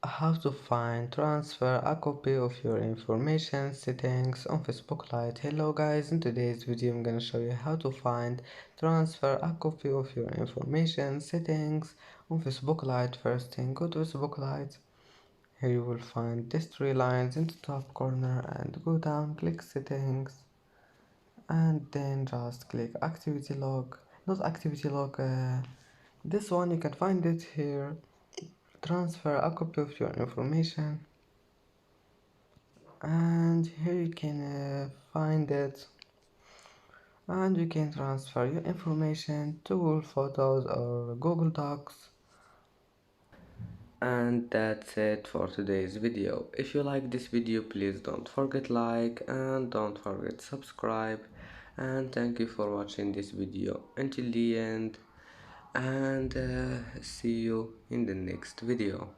How to find transfer a copy of your information settings on Facebook Lite. Hello guys, in today's video I'm gonna show you how to find transfer a copy of your information settings on Facebook Lite. First thing, go to Facebook Lite. Here you will find these three lines in the top corner and go down, click settings, and then just click activity log. Not activity log, this one you can find it here. Transfer a copy of your information, and here you can find it, and you can transfer your information to Google Photos or Google Docs. And that's it for today's video. If you like this video, please don't forget like and don't forget subscribe, and thank you for watching this video until the end, and see you in the next video.